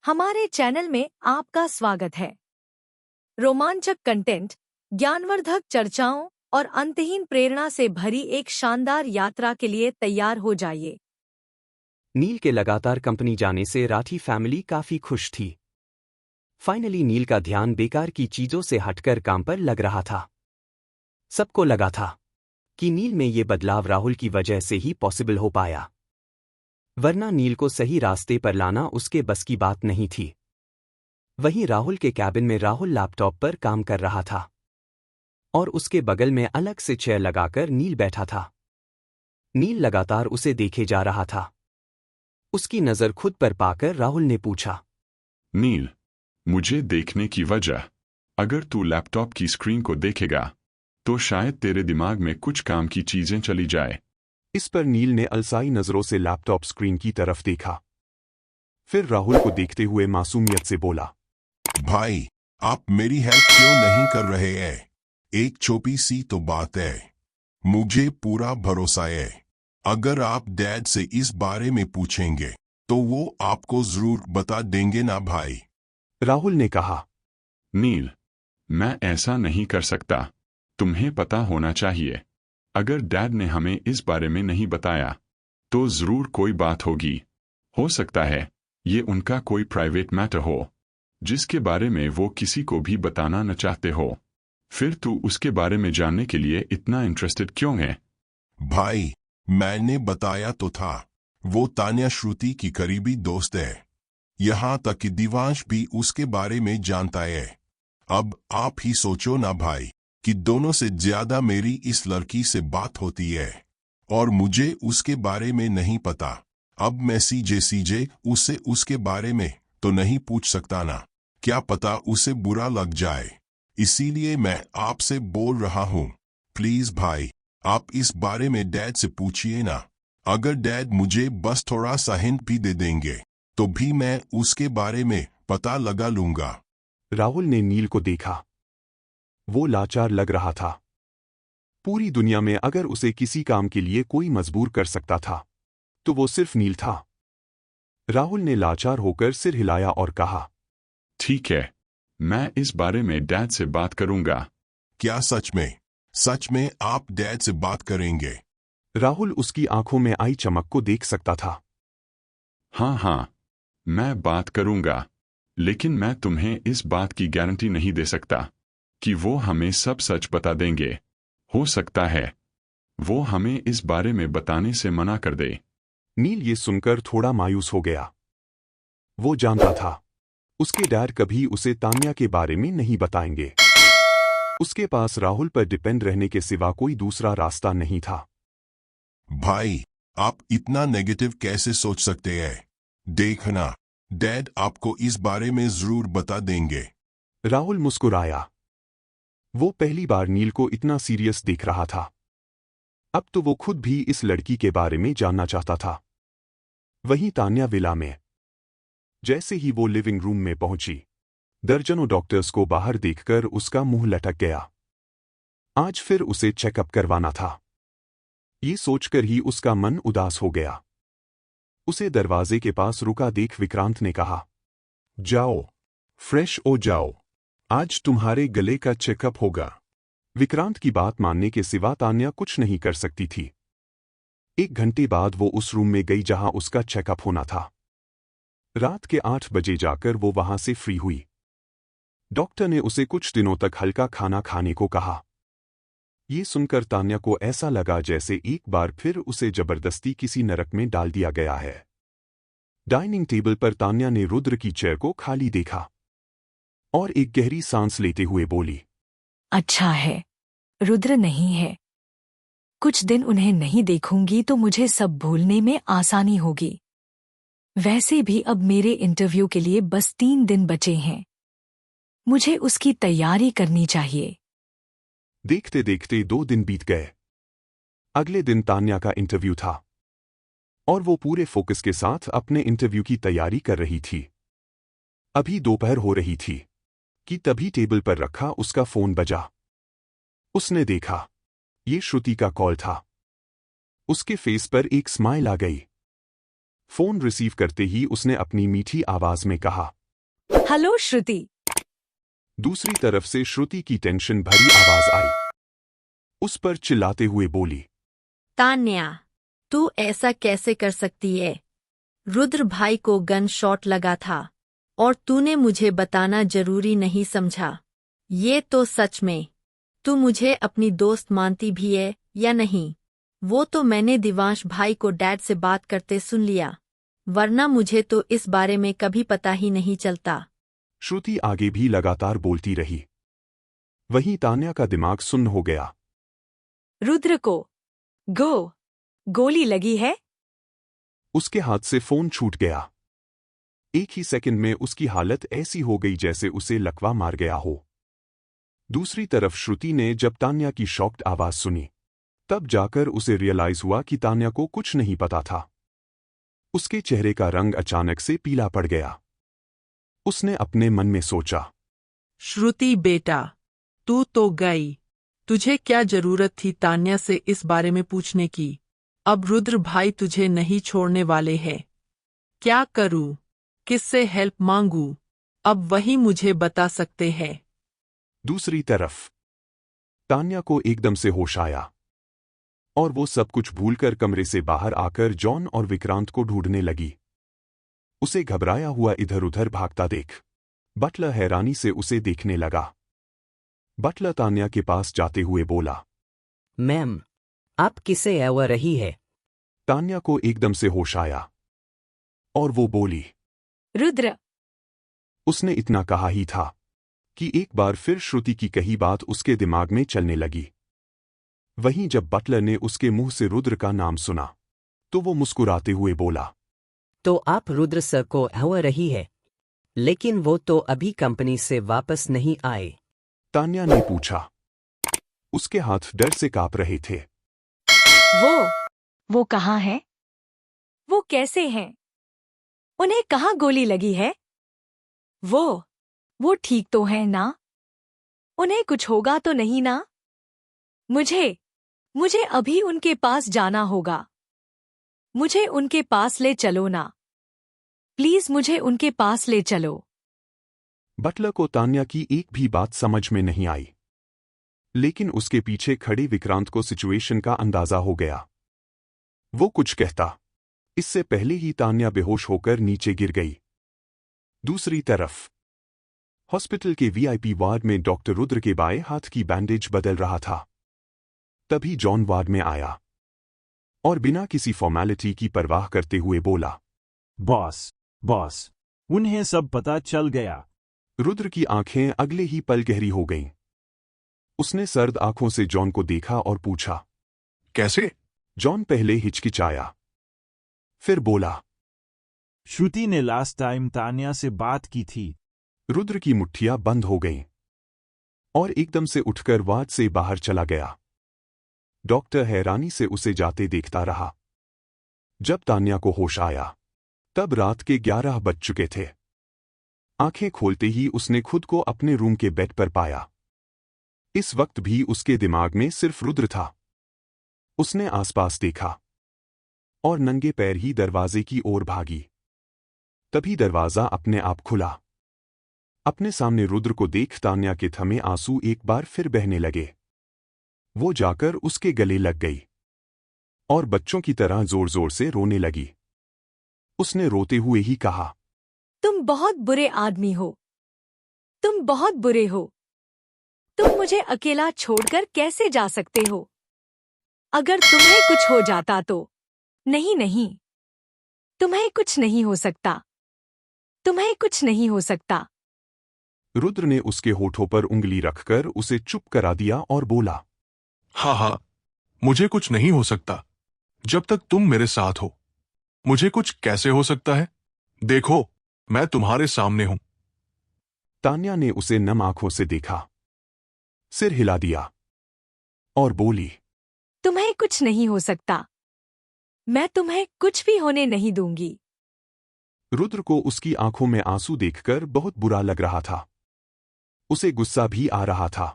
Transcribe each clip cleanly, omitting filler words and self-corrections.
हमारे चैनल में आपका स्वागत है। रोमांचक कंटेंट, ज्ञानवर्धक चर्चाओं और अंतहीन प्रेरणा से भरी एक शानदार यात्रा के लिए तैयार हो जाइए। नील के लगातार कंपनी जाने से राठी फैमिली काफी खुश थी। फाइनली नील का ध्यान बेकार की चीजों से हटकर काम पर लग रहा था। सबको लगा था कि नील में ये बदलाव राहुल की वजह से ही पॉसिबल हो पाया, वरना नील को सही रास्ते पर लाना उसके बस की बात नहीं थी। वहीं राहुल के कैबिन में राहुल लैपटॉप पर काम कर रहा था और उसके बगल में अलग से चेयर लगाकर नील बैठा था। नील लगातार उसे देखे जा रहा था। उसकी नजर खुद पर पाकर राहुल ने पूछा, नील, मुझे देखने की वजह, अगर तू लैपटॉप की स्क्रीन को देखेगा तो शायद तेरे दिमाग में कुछ काम की चीजें चली जाए। इस पर नील ने अलसाई नजरों से लैपटॉप स्क्रीन की तरफ देखा। फिर राहुल को देखते हुए मासूमियत से बोला, भाई, आप मेरी हेल्प क्यों नहीं कर रहे हैं? एक छोटी सी तो बात है। मुझे पूरा भरोसा है, अगर आप डैड से इस बारे में पूछेंगे तो वो आपको जरूर बता देंगे ना भाई। राहुल ने कहा। नील, मैं ऐसा नहीं कर सकता। तुम्हें पता होना चाहिए, अगर डैड ने हमें इस बारे में नहीं बताया तो जरूर कोई बात होगी। हो सकता है ये उनका कोई प्राइवेट मैटर हो जिसके बारे में वो किसी को भी बताना न चाहते हो। फिर तू उसके बारे में जानने के लिए इतना इंटरेस्टेड क्यों है? भाई, मैंने बताया तो था, वो तान्या श्रुति की करीबी दोस्त है। यहाँ तक कि दिवांश भी उसके बारे में जानता है। अब आप ही सोचो ना भाई कि दोनों से ज्यादा मेरी इस लड़की से बात होती है और मुझे उसके बारे में नहीं पता। अब मैं सीजे उससे उसके बारे में तो नहीं पूछ सकता ना, क्या पता उसे बुरा लग जाए। इसीलिए मैं आपसे बोल रहा हूँ, प्लीज भाई, आप इस बारे में डैड से पूछिए ना। अगर डैड मुझे बस थोड़ा सा हिंट भी दे देंगे तो भी मैं उसके बारे में पता लगा लूंगा। राहुल ने नील को देखा। वो लाचार लग रहा था। पूरी दुनिया में अगर उसे किसी काम के लिए कोई मजबूर कर सकता था तो वो सिर्फ नील था। राहुल ने लाचार होकर सिर हिलाया और कहा, ठीक है, मैं इस बारे में डैड से बात करूंगा। क्या सच में? सच में आप डैड से बात करेंगे? राहुल उसकी आंखों में आई चमक को देख सकता था। हाँ, मैं बात करूंगा, लेकिन मैं तुम्हें इस बात की गारंटी नहीं दे सकता कि वो हमें सब सच बता देंगे। हो सकता है वो हमें इस बारे में बताने से मना कर दे। नील ये सुनकर थोड़ा मायूस हो गया। वो जानता था उसके डैड कभी उसे तान्या के बारे में नहीं बताएंगे। उसके पास राहुल पर डिपेंड रहने के सिवा कोई दूसरा रास्ता नहीं था। भाई, आप इतना नेगेटिव कैसे सोच सकते हैं? देखना, डैड आपको इस बारे में जरूर बता देंगे। राहुल मुस्कुराया। वो पहली बार नील को इतना सीरियस देख रहा था। अब तो वो खुद भी इस लड़की के बारे में जानना चाहता था। वहीं तान्या विला में। जैसे ही वो लिविंग रूम में पहुंची, दर्जनों डॉक्टर्स को बाहर देखकर उसका मुंह लटक गया। आज फिर उसे चेकअप करवाना था। ये सोचकर ही उसका मन उदास हो गया। उसे दरवाजे के पास रुका देख विक्रांत ने कहा, जाओ, फ्रेश हो जाओ, आज तुम्हारे गले का चेकअप होगा। विक्रांत की बात मानने के सिवा तान्या कुछ नहीं कर सकती थी। 1 घंटे बाद वो उस रूम में गई जहां उसका चेकअप होना था। रात के 8 बजे जाकर वो वहां से फ्री हुई। डॉक्टर ने उसे कुछ दिनों तक हल्का खाना खाने को कहा। ये सुनकर तान्या को ऐसा लगा जैसे एक बार फिर उसे जबरदस्ती किसी नरक में डाल दिया गया है। डाइनिंग टेबल पर तान्या ने रुद्र की चेयर को खाली देखा और एक गहरी सांस लेते हुए बोली, अच्छा है, रुद्र नहीं है। कुछ दिन उन्हें नहीं देखूंगी तो मुझे सब भूलने में आसानी होगी। वैसे भी अब मेरे इंटरव्यू के लिए बस 3 दिन बचे हैं। मुझे उसकी तैयारी करनी चाहिए। देखते देखते 2 दिन बीत गए। अगले दिन तान्या का इंटरव्यू था और वो पूरे फोकस के साथ अपने इंटरव्यू की तैयारी कर रही थी। अभी दोपहर हो रही थी कि तभी टेबल पर रखा उसका फोन बजा। उसने देखा, ये श्रुति का कॉल था। उसके फेस पर एक स्माइल आ गई। फोन रिसीव करते ही उसने अपनी मीठी आवाज में कहा। हेलो श्रुति। दूसरी तरफ से श्रुति की टेंशन भरी आवाज आई। उस पर चिल्लाते हुए बोली, तान्या, तू ऐसा कैसे कर सकती है? रुद्र भाई को गन शॉट लगा था और तूने मुझे बताना जरूरी नहीं समझा। ये तो सच में तू मुझे अपनी दोस्त मानती भी है या नहीं? वो तो मैंने दिवांश भाई को डैड से बात करते सुन लिया, वरना मुझे तो इस बारे में कभी पता ही नहीं चलता। श्रुति आगे भी लगातार बोलती रही। वहीं तान्या का दिमाग सुन्न हो गया। रुद्र को गोली लगी है? उसके हाथ से फोन छूट गया। एक ही सेकंड में उसकी हालत ऐसी हो गई जैसे उसे लकवा मार गया हो। दूसरी तरफ श्रुति ने जब तान्या की शॉक्ड आवाज सुनी, तब जाकर उसे रियलाइज हुआ कि तान्या को कुछ नहीं पता था। उसके चेहरे का रंग अचानक से पीला पड़ गया। उसने अपने मन में सोचा, श्रुति बेटा, तू तो गई। तुझे क्या जरूरत थी तान्या से इस बारे में पूछने की? अब रुद्र भाई तुझे नहीं छोड़ने वाले हैं। क्या करूं? किससे हेल्प मांगूं? अब वही मुझे बता सकते हैं। दूसरी तरफ तान्या को एकदम से होश आया और वो सब कुछ भूलकर कमरे से बाहर आकर जॉन और विक्रांत को ढूंढने लगी। उसे घबराया हुआ इधर-उधर भागता देख बटलर हैरानी से उसे देखने लगा। बटलर तान्या के पास जाते हुए बोला, मैम, आप किसे आवा रही है? तान्या को एकदम से होश आया और वो बोली, रुद्र। उसने इतना कहा ही था कि एक बार फिर श्रुति की कही बात उसके दिमाग में चलने लगी। वहीं जब बटलर ने उसके मुंह से रुद्र का नाम सुना, तो वो मुस्कुराते हुए बोला, तो आप रुद्र सर को आवा रही है, लेकिन वो तो अभी कंपनी से वापस नहीं आए। तान्या ने पूछा। उसके हाथ डर से कांप रहे थे। वो कहाँ है? वो कैसे हैं? उन्हें कहाँ गोली लगी है? वो ठीक तो है ना? उन्हें कुछ होगा तो नहीं ना? मुझे अभी उनके पास जाना होगा। मुझे उनके पास ले चलो ना। प्लीज मुझे उनके पास ले चलो। बटलर को तान्या की एक भी बात समझ में नहीं आई, लेकिन उसके पीछे खड़े विक्रांत को सिचुएशन का अंदाजा हो गया। वो कुछ कहता, इससे पहले ही तान्या बेहोश होकर नीचे गिर गई। दूसरी तरफ हॉस्पिटल के वीआईपी वार्ड में डॉक्टर रुद्र के बाएं हाथ की बैंडेज बदल रहा था। तभी जॉन वार्ड में आया और बिना किसी फॉर्मेलिटी की परवाह करते हुए बोला, बॉस, उन्हें सब पता चल गया। रुद्र की आंखें अगले ही पल गहरी हो गईं। उसने सर्द आंखों से जॉन को देखा और पूछा, कैसे? जॉन पहले हिचकिचाया, फिर बोला, श्रुति ने लास्ट टाइम तान्या से बात की थी। रुद्र की मुट्ठियां बंद हो गईं और एकदम से उठकर वार्ड से बाहर चला गया। डॉक्टर हैरानी से उसे जाते देखता रहा। जब तान्या को होश आया, तब रात के 11 बज चुके थे। आंखें खोलते ही उसने खुद को अपने रूम के बेड पर पाया। इस वक्त भी उसके दिमाग में सिर्फ रुद्र था। उसने आसपास देखा और नंगे पैर ही दरवाजे की ओर भागी। तभी दरवाजा अपने आप खुला। अपने सामने रुद्र को देख तान्या के थमे आंसू एक बार फिर बहने लगे। वो जाकर उसके गले लग गई और बच्चों की तरह जोर जोर से रोने लगी। उसने रोते हुए ही कहा, तुम बहुत बुरे आदमी हो। तुम बहुत बुरे हो। तुम मुझे अकेला छोड़कर कैसे जा सकते हो? अगर तुम्हें कुछ हो जाता तो? नहीं, तुम्हें कुछ नहीं हो सकता। तुम्हें कुछ नहीं हो सकता। रुद्र ने उसके होठों पर उंगली रखकर उसे चुप करा दिया और बोला, हाँ, मुझे कुछ नहीं हो सकता जब तक तुम मेरे साथ हो। मुझे कुछ कैसे हो सकता है? देखो, मैं तुम्हारे सामने हूं। तान्या ने उसे नम आंखों से देखा, सिर हिला दिया और बोली, तुम्हें कुछ नहीं हो सकता। मैं तुम्हें कुछ भी होने नहीं दूंगी। रुद्र को उसकी आंखों में आंसू देखकर बहुत बुरा लग रहा था। उसे गुस्सा भी आ रहा था,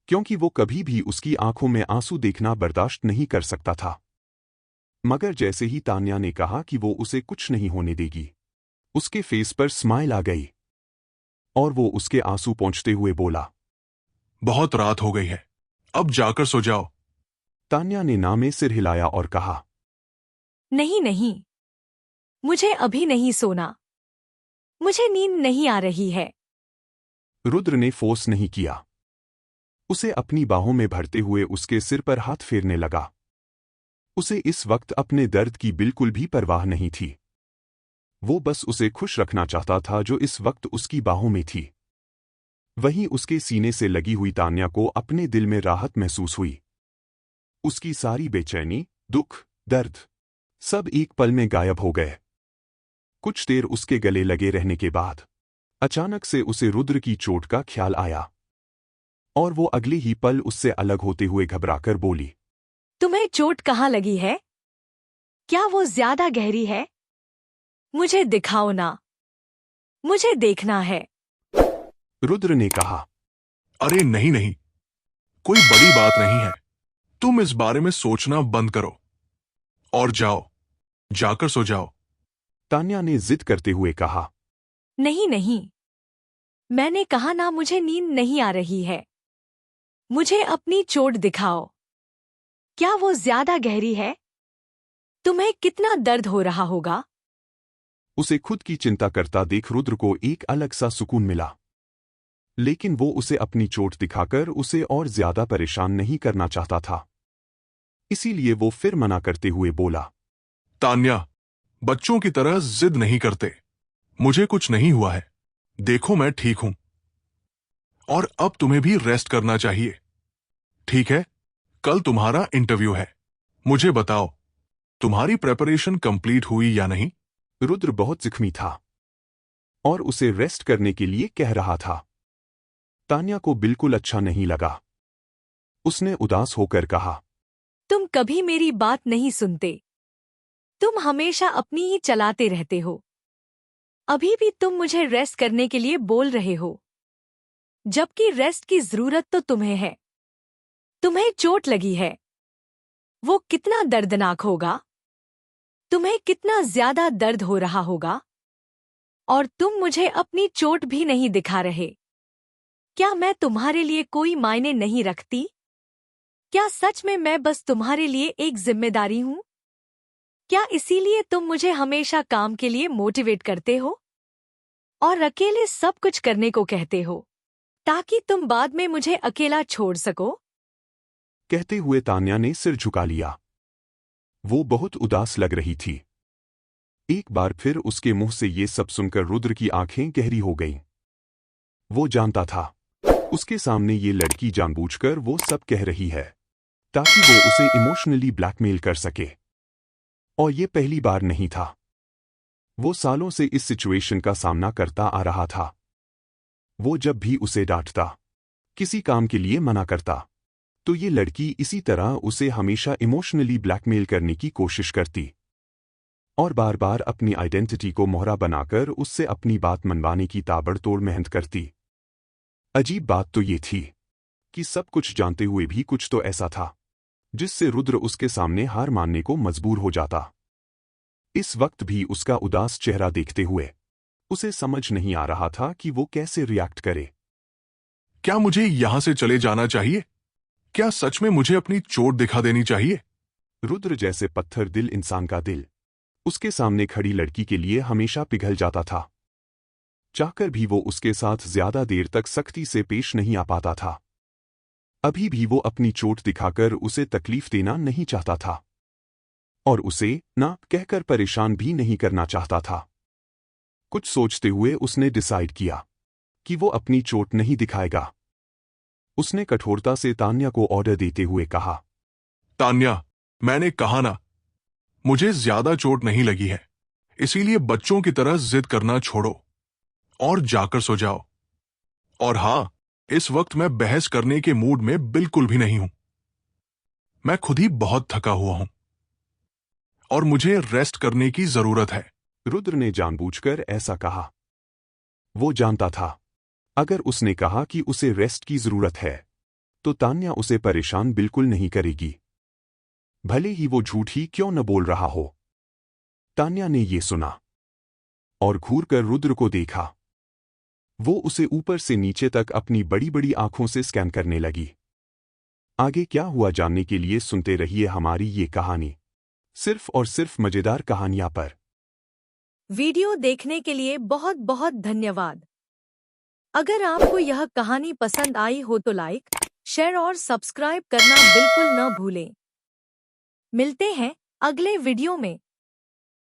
क्योंकि वो कभी भी उसकी आंखों में आंसू देखना बर्दाश्त नहीं कर सकता था। मगर जैसे ही तान्या ने कहा कि वो उसे कुछ नहीं होने देगी, उसके फेस पर स्माइल आ गई और वो उसके आंसू पोंछते हुए बोला, बहुत रात हो गई है, अब जाकर सो जाओ। तान्या ने ना में सिर हिलाया और कहा, नहीं नहीं, मुझे अभी नहीं सोना, मुझे नींद नहीं आ रही है। रुद्र ने फोर्स नहीं किया। उसे अपनी बाहों में भरते हुए उसके सिर पर हाथ फेरने लगा। उसे इस वक्त अपने दर्द की बिल्कुल भी परवाह नहीं थी। वो बस उसे खुश रखना चाहता था जो इस वक्त उसकी बाहों में थी। वहीं उसके सीने से लगी हुई तान्या को अपने दिल में राहत महसूस हुई। उसकी सारी बेचैनी, दुख, दर्द सब एक पल में गायब हो गए। कुछ देर उसके गले लगे रहने के बाद अचानक से उसे रुद्र की चोट का ख्याल आया और वो अगले ही पल उससे अलग होते हुए घबराकर बोली, तुम्हें चोट कहाँ लगी है? क्या वो ज्यादा गहरी है? मुझे दिखाओ ना, मुझे देखना है। रुद्र ने कहा, अरे नहीं नहीं, कोई बड़ी बात नहीं है, तुम इस बारे में सोचना बंद करो और जाओ, जाकर सो जाओ। तान्या ने जिद करते हुए कहा, नहीं नहीं, मैंने कहा ना, मुझे नींद नहीं आ रही है। मुझे अपनी चोट दिखाओ। क्या वो ज्यादा गहरी है? तुम्हें कितना दर्द हो रहा होगा? उसे खुद की चिंता करता देख रुद्र को एक अलग सा सुकून मिला, लेकिन वो उसे अपनी चोट दिखाकर उसे और ज्यादा परेशान नहीं करना चाहता था। इसीलिए वो फिर मना करते हुए बोला, तान्या, बच्चों की तरह जिद नहीं करते, मुझे कुछ नहीं हुआ है, देखो मैं ठीक हूं और अब तुम्हें भी रेस्ट करना चाहिए, ठीक है? कल तुम्हारा इंटरव्यू है, मुझे बताओ तुम्हारी प्रिपरेशन कंप्लीट हुई या नहीं? रुद्र बहुत जख्मी था और उसे रेस्ट करने के लिए कह रहा था। तान्या को बिल्कुल अच्छा नहीं लगा। उसने उदास होकर कहा, तुम कभी मेरी बात नहीं सुनते, तुम हमेशा अपनी ही चलाते रहते हो। अभी भी तुम मुझे रेस्ट करने के लिए बोल रहे हो, जबकि रेस्ट की जरूरत तो तुम्हें है। तुम्हें चोट लगी है, वो कितना दर्दनाक होगा, तुम्हें कितना ज्यादा दर्द हो रहा होगा, और तुम मुझे अपनी चोट भी नहीं दिखा रहे। क्या मैं तुम्हारे लिए कोई मायने नहीं रखती? क्या सच में मैं बस तुम्हारे लिए एक जिम्मेदारी हूं? क्या इसीलिए तुम मुझे हमेशा काम के लिए मोटिवेट करते हो और अकेले सब कुछ करने को कहते हो, ताकि तुम बाद में मुझे अकेला छोड़ सको? कहते हुए तान्या ने सिर झुका लिया। वो बहुत उदास लग रही थी। एक बार फिर उसके मुंह से ये सब सुनकर रुद्र की आंखें गहरी हो गईं। वो जानता था उसके सामने ये लड़की जानबूझकर वो सब कह रही है ताकि वो उसे इमोशनली ब्लैकमेल कर सके, और ये पहली बार नहीं था। वो सालों से इस सिचुएशन का सामना करता आ रहा था। वो जब भी उसे डांटता, किसी काम के लिए मना करता, तो ये लड़की इसी तरह उसे हमेशा इमोशनली ब्लैकमेल करने की कोशिश करती और बार बार अपनी आइडेंटिटी को मोहरा बनाकर उससे अपनी बात मनवाने की ताबड़तोड़ मेहनत करती। अजीब बात तो ये थी कि सब कुछ जानते हुए भी कुछ तो ऐसा था जिससे रुद्र उसके सामने हार मानने को मजबूर हो जाता। इस वक्त भी उसका उदास चेहरा देखते हुए उसे समझ नहीं आ रहा था कि वो कैसे रिएक्ट करे। क्या मुझे यहां से चले जाना चाहिए? क्या सच में मुझे अपनी चोट दिखा देनी चाहिए? रुद्र जैसे पत्थर दिल इंसान का दिल उसके सामने खड़ी लड़की के लिए हमेशा पिघल जाता था। चाहकर भी वो उसके साथ ज्यादा देर तक सख्ती से पेश नहीं आ पाता था। अभी भी वो अपनी चोट दिखाकर उसे तकलीफ देना नहीं चाहता था और उसे ना कहकर परेशान भी नहीं करना चाहता था। कुछ सोचते हुए उसने डिसाइड किया कि वो अपनी चोट नहीं दिखाएगा। उसने कठोरता से तान्या को ऑर्डर देते हुए कहा, तान्या, मैंने कहा ना, मुझे ज्यादा चोट नहीं लगी है, इसीलिए बच्चों की तरह जिद करना छोड़ो और जाकर सो जाओ। और हां, इस वक्त मैं बहस करने के मूड में बिल्कुल भी नहीं हूं। मैं खुद ही बहुत थका हुआ हूं और मुझे रेस्ट करने की जरूरत है। रुद्र ने जानबूझकर ऐसा कहा। वो जानता था अगर उसने कहा कि उसे रेस्ट की जरूरत है तो तान्या उसे परेशान बिल्कुल नहीं करेगी। भले ही वो झूठ ही क्यों न बोल रहा हो। तान्या ने ये सुना और घूरकर रुद्र को देखा। वो उसे ऊपर से नीचे तक अपनी बड़ी बड़ी आंखों से स्कैन करने लगी। आगे क्या हुआ जानने के लिए सुनते रहिए हमारी ये कहानी, सिर्फ और सिर्फ मजेदार कहानियां पर। वीडियो देखने के लिए बहुत बहुत धन्यवाद। अगर आपको यह कहानी पसंद आई हो तो लाइक, शेयर और सब्सक्राइब करना बिल्कुल न भूलें। मिलते हैं अगले वीडियो में।